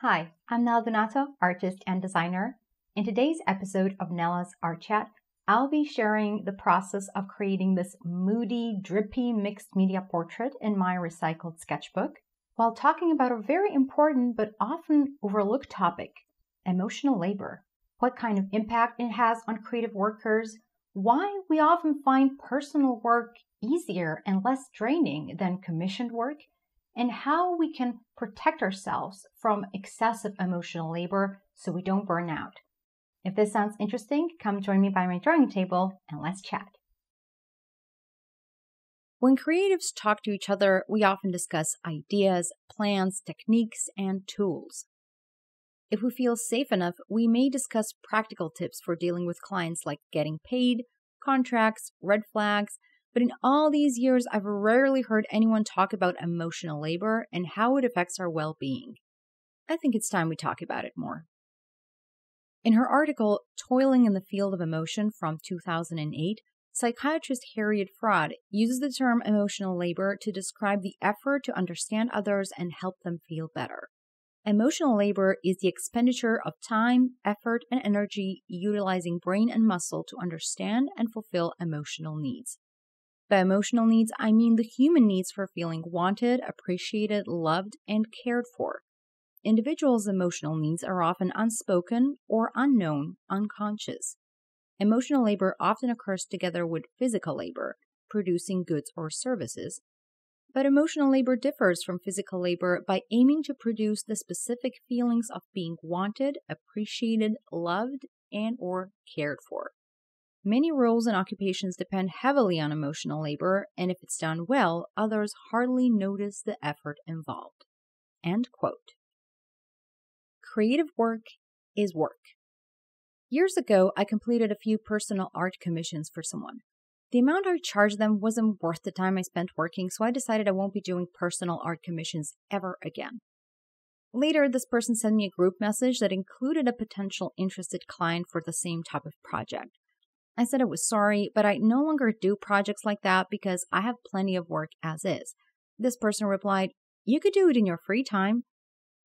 Hi, I'm Nela Dunato, artist and designer. In today's episode of Nela's Art Chat, I'll be sharing the process of creating this moody, drippy mixed media portrait in my recycled sketchbook, while talking about a very important but often overlooked topic, emotional labor. What kind of impact it has on creative workers, why we often find personal work easier and less draining than commissioned work, and how we can protect ourselves from excessive emotional labor so we don't burn out. If this sounds interesting, come join me by my drawing table and let's chat. When creatives talk to each other, we often discuss ideas, plans, techniques, and tools. If we feel safe enough, we may discuss practical tips for dealing with clients like getting paid, contracts, red flags, but in all these years, I've rarely heard anyone talk about emotional labor and how it affects our well-being. I think it's time we talk about it more. In her article, Toiling in the Field of Emotion from 2008, psychiatrist Harriet Fraud uses the term emotional labor to describe the effort to understand others and help them feel better. Emotional labor is the expenditure of time, effort, and energy utilizing brain and muscle to understand and fulfill emotional needs. By emotional needs, I mean the human needs for feeling wanted, appreciated, loved, and cared for. Individuals' emotional needs are often unspoken or unknown, unconscious. Emotional labor often occurs together with physical labor, producing goods or services. But emotional labor differs from physical labor by aiming to produce the specific feelings of being wanted, appreciated, loved, and or cared for. Many roles and occupations depend heavily on emotional labor, and if it's done well, others hardly notice the effort involved. End quote. Creative work is work. Years ago, I completed a few personal art commissions for someone. The amount I charged them wasn't worth the time I spent working, so I decided I won't be doing personal art commissions ever again. Later, this person sent me a group message that included a potential interested client for the same type of project. I said I was sorry, but I no longer do projects like that because I have plenty of work as is. This person replied, "You could do it in your free time."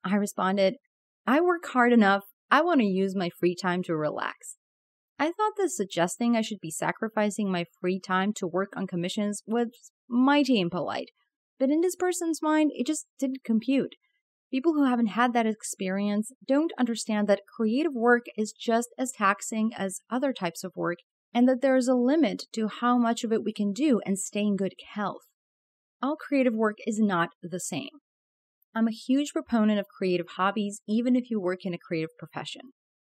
I responded, "I work hard enough. I want to use my free time to relax." I thought that suggesting I should be sacrificing my free time to work on commissions was mighty impolite, but in this person's mind, it just didn't compute. People who haven't had that experience don't understand that creative work is just as taxing as other types of work, and that there is a limit to how much of it we can do and stay in good health. All creative work is not the same. I'm a huge proponent of creative hobbies, even if you work in a creative profession.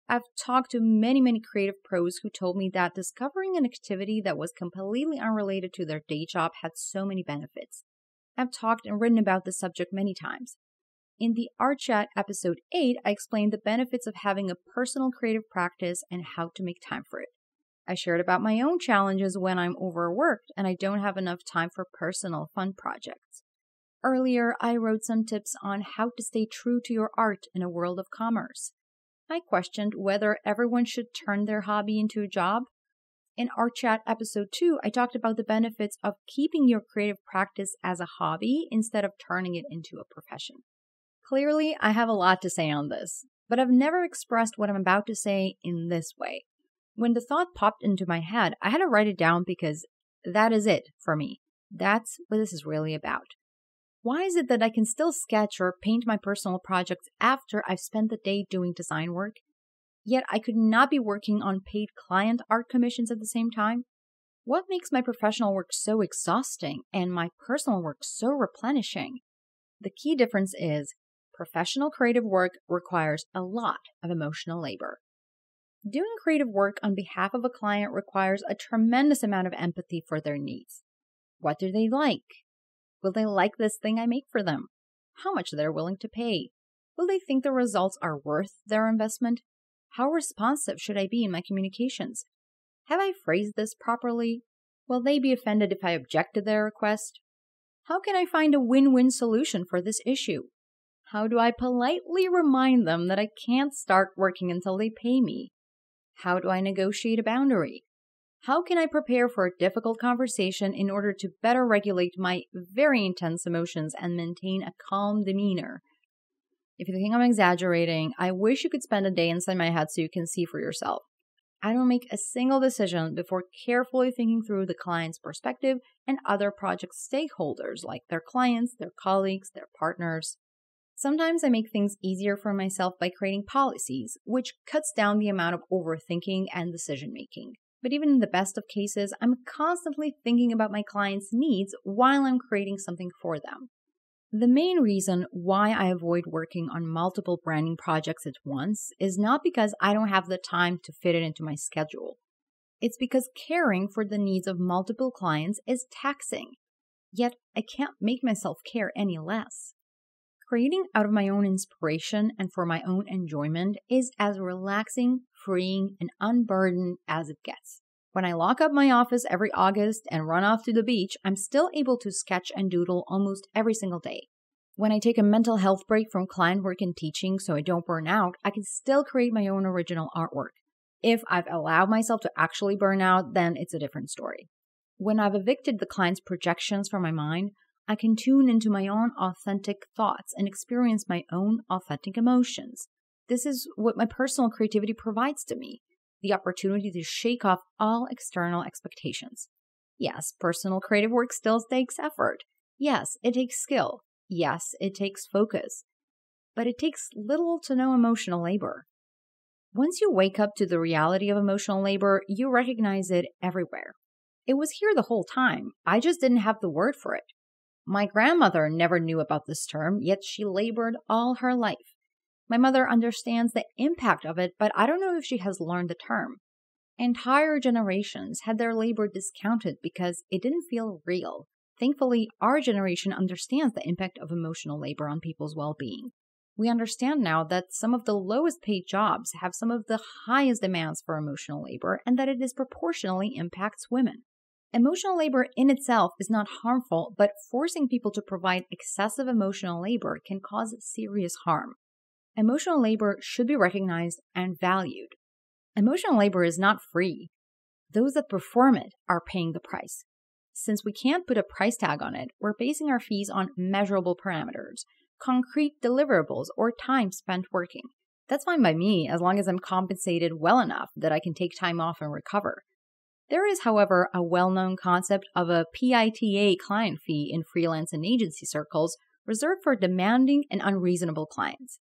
I've talked to many creative pros who told me that discovering an activity that was completely unrelated to their day job had so many benefits. I've talked and written about this subject many times. In the Art Chat episode 8, I explained the benefits of having a personal creative practice and how to make time for it. I shared about my own challenges when I'm overworked and I don't have enough time for personal fun projects. Earlier, I wrote some tips on how to stay true to your art in a world of commerce. I questioned whether everyone should turn their hobby into a job. In Art Chat episode 2, I talked about the benefits of keeping your creative practice as a hobby instead of turning it into a profession. Clearly, I have a lot to say on this, but I've never expressed what I'm about to say in this way. When the thought popped into my head, I had to write it down because that is it for me. That's what this is really about. Why is it that I can still sketch or paint my personal projects after I've spent the day doing design work, yet I could not be working on paid client art commissions at the same time? What makes my professional work so exhausting and my personal work so replenishing? The key difference is professional creative work requires a lot of emotional labor. Doing creative work on behalf of a client requires a tremendous amount of empathy for their needs. What do they like? Will they like this thing I make for them? How much they're willing to pay? Will they think the results are worth their investment? How responsive should I be in my communications? Have I phrased this properly? Will they be offended if I object to their request? How can I find a win-win solution for this issue? How do I politely remind them that I can't start working until they pay me? How do I negotiate a boundary? How can I prepare for a difficult conversation in order to better regulate my very intense emotions and maintain a calm demeanor? If you think I'm exaggerating, I wish you could spend a day inside my head so you can see for yourself. I don't make a single decision before carefully thinking through the client's perspective and other project stakeholders like their clients, their colleagues, their partners. Sometimes I make things easier for myself by creating policies, which cuts down the amount of overthinking and decision making. But even in the best of cases, I'm constantly thinking about my clients' needs while I'm creating something for them. The main reason why I avoid working on multiple branding projects at once is not because I don't have the time to fit it into my schedule. It's because caring for the needs of multiple clients is taxing. Yet I can't make myself care any less. Creating out of my own inspiration and for my own enjoyment is as relaxing, freeing, and unburdened as it gets. When I lock up my office every August and run off to the beach, I'm still able to sketch and doodle almost every single day. When I take a mental health break from client work and teaching so I don't burn out, I can still create my own original artwork. If I've allowed myself to actually burn out, then it's a different story. When I've evicted the client's projections from my mind, I can tune into my own authentic thoughts and experience my own authentic emotions. This is what my personal creativity provides to me. The opportunity to shake off all external expectations. Yes, personal creative work still takes effort. Yes, it takes skill. Yes, it takes focus. But it takes little to no emotional labor. Once you wake up to the reality of emotional labor, you recognize it everywhere. It was here the whole time. I just didn't have the word for it. My grandmother never knew about this term, yet she labored all her life. My mother understands the impact of it, but I don't know if she has learned the term. Entire generations had their labor discounted because it didn't feel real. Thankfully, our generation understands the impact of emotional labor on people's well-being. We understand now that some of the lowest paid jobs have some of the highest demands for emotional labor and that it disproportionately impacts women. Emotional labor in itself is not harmful, but forcing people to provide excessive emotional labor can cause serious harm. Emotional labor should be recognized and valued. Emotional labor is not free. Those that perform it are paying the price. Since we can't put a price tag on it, we're basing our fees on measurable parameters, concrete deliverables, or time spent working. That's fine by me as long as I'm compensated well enough that I can take time off and recover. There is, however, a well-known concept of a PITA client fee in freelance and agency circles reserved for demanding and unreasonable clients.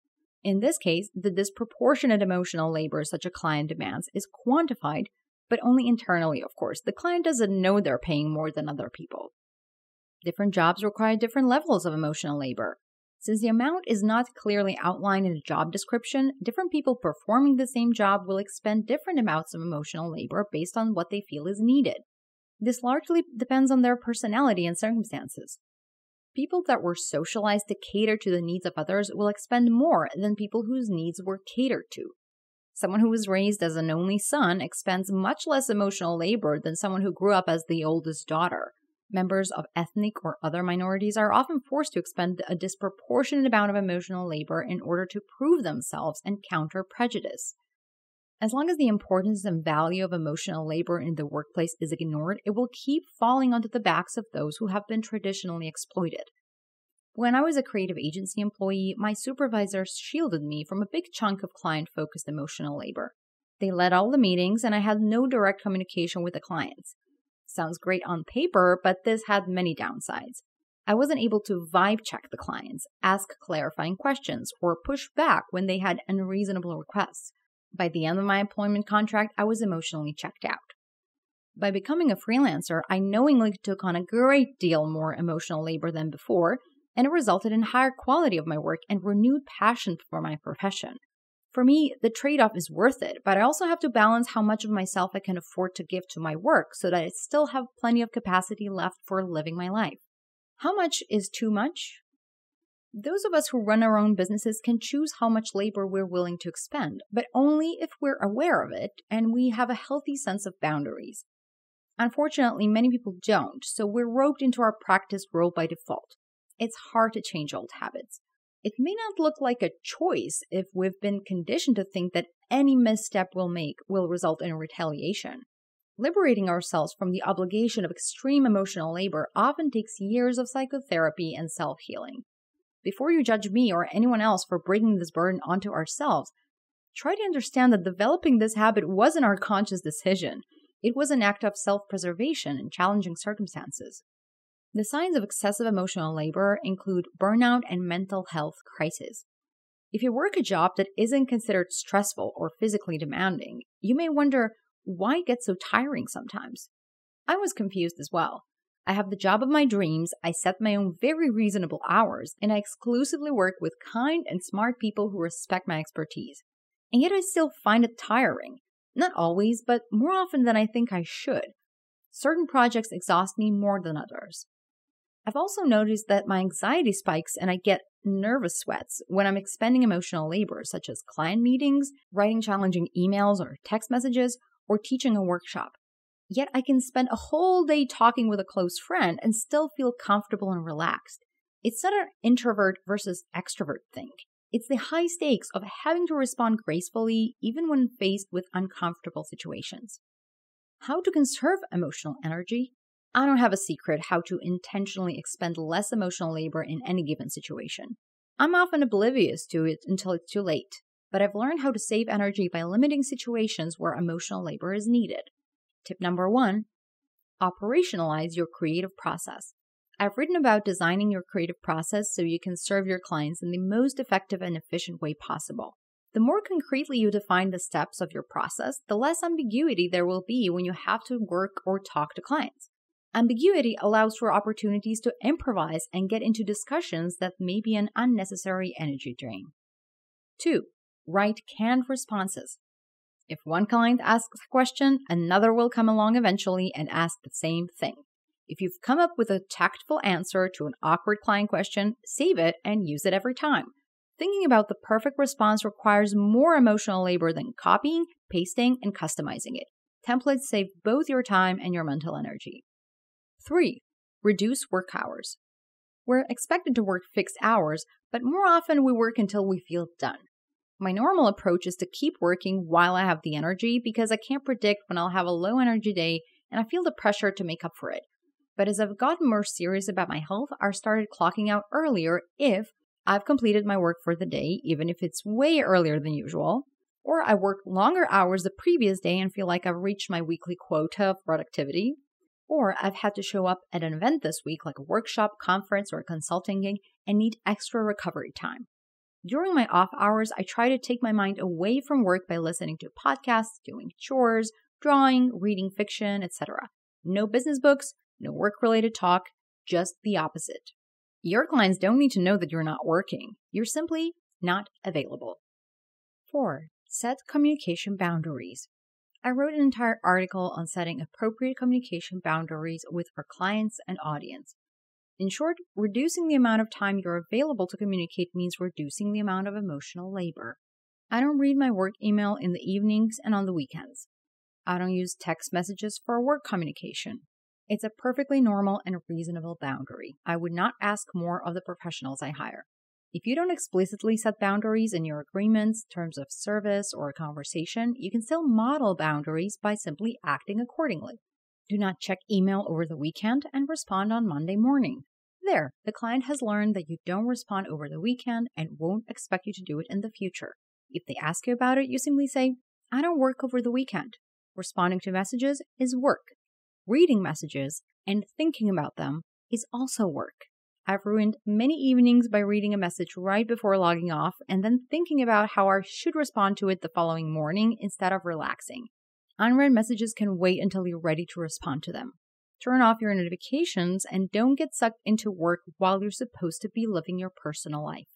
In this case, the disproportionate emotional labor such a client demands is quantified, but only internally, of course. The client doesn't know they're paying more than other people. Different jobs require different levels of emotional labor. Since the amount is not clearly outlined in a job description, different people performing the same job will expend different amounts of emotional labor based on what they feel is needed. This largely depends on their personality and circumstances. People that were socialized to cater to the needs of others will expend more than people whose needs were catered to. Someone who was raised as an only son expends much less emotional labor than someone who grew up as the oldest daughter. Members of ethnic or other minorities are often forced to expend a disproportionate amount of emotional labor in order to prove themselves and counter prejudice. As long as the importance and value of emotional labor in the workplace is ignored, it will keep falling onto the backs of those who have been traditionally exploited. When I was a creative agency employee, my supervisors shielded me from a big chunk of client-focused emotional labor. They led all the meetings, and I had no direct communication with the clients. Sounds great on paper, but this had many downsides. I wasn't able to vibe check the clients, ask clarifying questions, or push back when they had unreasonable requests. By the end of my employment contract, I was emotionally checked out. By becoming a freelancer, I knowingly took on a great deal more emotional labor than before, and it resulted in higher quality of my work and renewed passion for my profession. For me, the trade-off is worth it, but I also have to balance how much of myself I can afford to give to my work so that I still have plenty of capacity left for living my life. How much is too much? Those of us who run our own businesses can choose how much labor we're willing to expend, but only if we're aware of it and we have a healthy sense of boundaries. Unfortunately, many people don't, so we're roped into our practice role by default. It's hard to change old habits. It may not look like a choice if we've been conditioned to think that any misstep we'll make will result in retaliation. Liberating ourselves from the obligation of extreme emotional labor often takes years of psychotherapy and self-healing. Before you judge me or anyone else for bringing this burden onto ourselves, try to understand that developing this habit wasn't our conscious decision. It was an act of self-preservation in challenging circumstances. The signs of excessive emotional labor include burnout and mental health crisis. If you work a job that isn't considered stressful or physically demanding, you may wonder why it gets so tiring sometimes. I was confused as well. I have the job of my dreams, I set my own very reasonable hours, and I exclusively work with kind and smart people who respect my expertise. And yet I still find it tiring. Not always, but more often than I think I should. Certain projects exhaust me more than others. I've also noticed that my anxiety spikes and I get nervous sweats when I'm expending emotional labor, such as client meetings, writing challenging emails or text messages, or teaching a workshop. Yet I can spend a whole day talking with a close friend and still feel comfortable and relaxed. It's not an introvert versus extrovert thing. It's the high stakes of having to respond gracefully even when faced with uncomfortable situations. How to conserve emotional energy? I don't have a secret how to intentionally expend less emotional labor in any given situation. I'm often oblivious to it until it's too late, but I've learned how to save energy by limiting situations where emotional labor is needed. Tip number 1, operationalize your creative process. I've written about designing your creative process so you can serve your clients in the most effective and efficient way possible. The more concretely you define the steps of your process, the less ambiguity there will be when you have to work or talk to clients. Ambiguity allows for opportunities to improvise and get into discussions that may be an unnecessary energy drain. 2, write canned responses. If one client asks a question, another will come along eventually and ask the same thing. If you've come up with a tactful answer to an awkward client question, save it and use it every time. Thinking about the perfect response requires more emotional labor than copying, pasting, and customizing it. Templates save both your time and your mental energy. 3, reduce work hours. We're expected to work fixed hours, but more often we work until we feel done. My normal approach is to keep working while I have the energy because I can't predict when I'll have a low energy day and I feel the pressure to make up for it. But as I've gotten more serious about my health, I started clocking out earlier if I've completed my work for the day, even if it's way earlier than usual, or I worked longer hours the previous day and feel like I've reached my weekly quota of productivity, or I've had to show up at an event this week like a workshop, conference, or a consulting gig and need extra recovery time. During my off hours, I try to take my mind away from work by listening to podcasts, doing chores, drawing, reading fiction, etc. No business books, no work-related talk, just the opposite. Your clients don't need to know that you're not working. You're simply not available. 4, set communication boundaries. I wrote an entire article on setting appropriate communication boundaries with our clients and audience. In short, reducing the amount of time you're available to communicate means reducing the amount of emotional labor. I don't read my work email in the evenings and on the weekends. I don't use text messages for work communication. It's a perfectly normal and reasonable boundary. I would not ask more of the professionals I hire. If you don't explicitly set boundaries in your agreements, terms of service, or a conversation, you can still model boundaries by simply acting accordingly. Do not check email over the weekend and respond on Monday morning. There, the client has learned that you don't respond over the weekend and won't expect you to do it in the future. If they ask you about it, you simply say, I don't work over the weekend. Responding to messages is work. Reading messages and thinking about them is also work. I've ruined many evenings by reading a message right before logging off and then thinking about how I should respond to it the following morning instead of relaxing. Unread messages can wait until you're ready to respond to them. Turn off your notifications and don't get sucked into work while you're supposed to be living your personal life.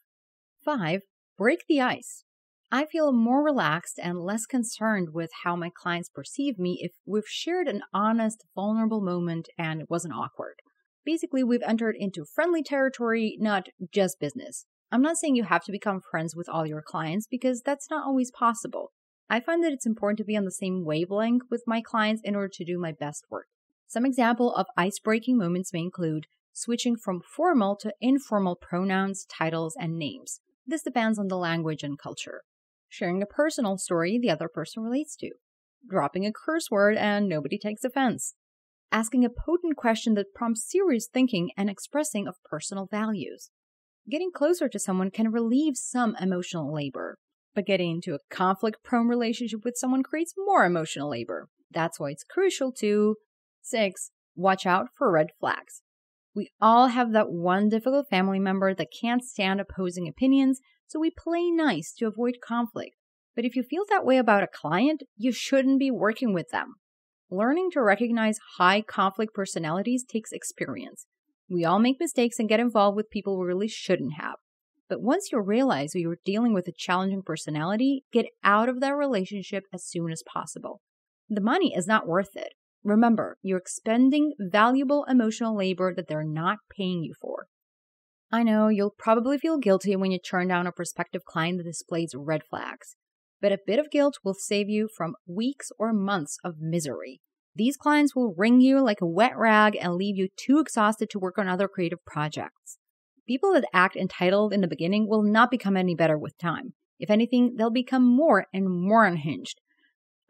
5, break the ice. I feel more relaxed and less concerned with how my clients perceive me if we've shared an honest, vulnerable moment and it wasn't awkward. Basically, we've entered into friendly territory, not just business. I'm not saying you have to become friends with all your clients because that's not always possible. I find that it's important to be on the same wavelength with my clients in order to do my best work. Some example of ice-breaking moments may include switching from formal to informal pronouns, titles, and names. This depends on the language and culture. Sharing a personal story the other person relates to. Dropping a curse word and nobody takes offense. Asking a potent question that prompts serious thinking and expressing of personal values. Getting closer to someone can relieve some emotional labor, but getting into a conflict-prone relationship with someone creates more emotional labor. That's why it's crucial to 6. Watch out for red flags. We all have that one difficult family member that can't stand opposing opinions, so we play nice to avoid conflict. But if you feel that way about a client, you shouldn't be working with them. Learning to recognize high conflict personalities takes experience. We all make mistakes and get involved with people we really shouldn't have. But once you realize you're dealing with a challenging personality, get out of that relationship as soon as possible. The money is not worth it. Remember, you're expending valuable emotional labor that they're not paying you for. I know you'll probably feel guilty when you turn down a prospective client that displays red flags, but a bit of guilt will save you from weeks or months of misery. These clients will wring you like a wet rag and leave you too exhausted to work on other creative projects. People that act entitled in the beginning will not become any better with time. If anything, they'll become more and more unhinged.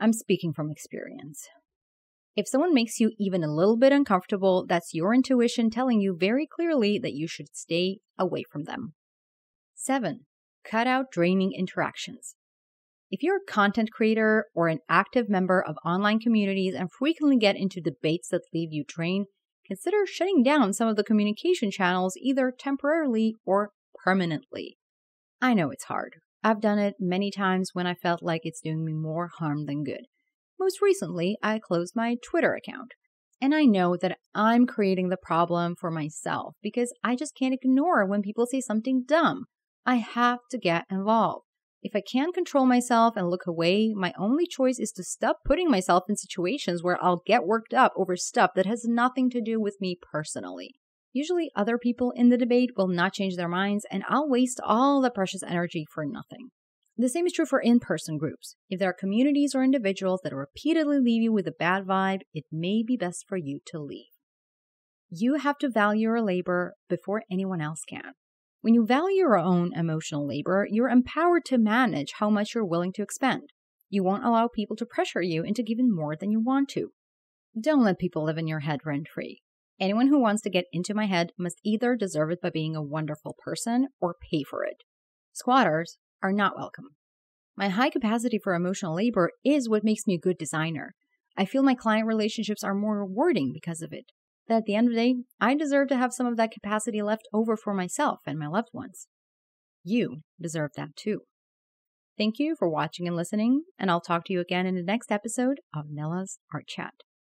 I'm speaking from experience. If someone makes you even a little bit uncomfortable, that's your intuition telling you very clearly that you should stay away from them. 7. Cut out draining interactions. If you're a content creator or an active member of online communities and frequently get into debates that leave you drained, consider shutting down some of the communication channels either temporarily or permanently. I know it's hard. I've done it many times when I felt like it's doing me more harm than good. Most recently, I closed my Twitter account. And I know that I'm creating the problem for myself because I just can't ignore when people say something dumb. I have to get involved. If I can't control myself and look away, my only choice is to stop putting myself in situations where I'll get worked up over stuff that has nothing to do with me personally. Usually other people in the debate will not change their minds, and I'll waste all the precious energy for nothing. The same is true for in-person groups. If there are communities or individuals that repeatedly leave you with a bad vibe, it may be best for you to leave. You have to value your labor before anyone else can. When you value your own emotional labor, you're empowered to manage how much you're willing to expend. You won't allow people to pressure you into giving more than you want to. Don't let people live in your head rent-free. Anyone who wants to get into my head must either deserve it by being a wonderful person or pay for it. Squatters are not welcome. My high capacity for emotional labor is what makes me a good designer. I feel my client relationships are more rewarding because of it. That at the end of the day, I deserve to have some of that capacity left over for myself and my loved ones. You deserve that too. Thank you for watching and listening, and I'll talk to you again in the next episode of Nela's Art Chat.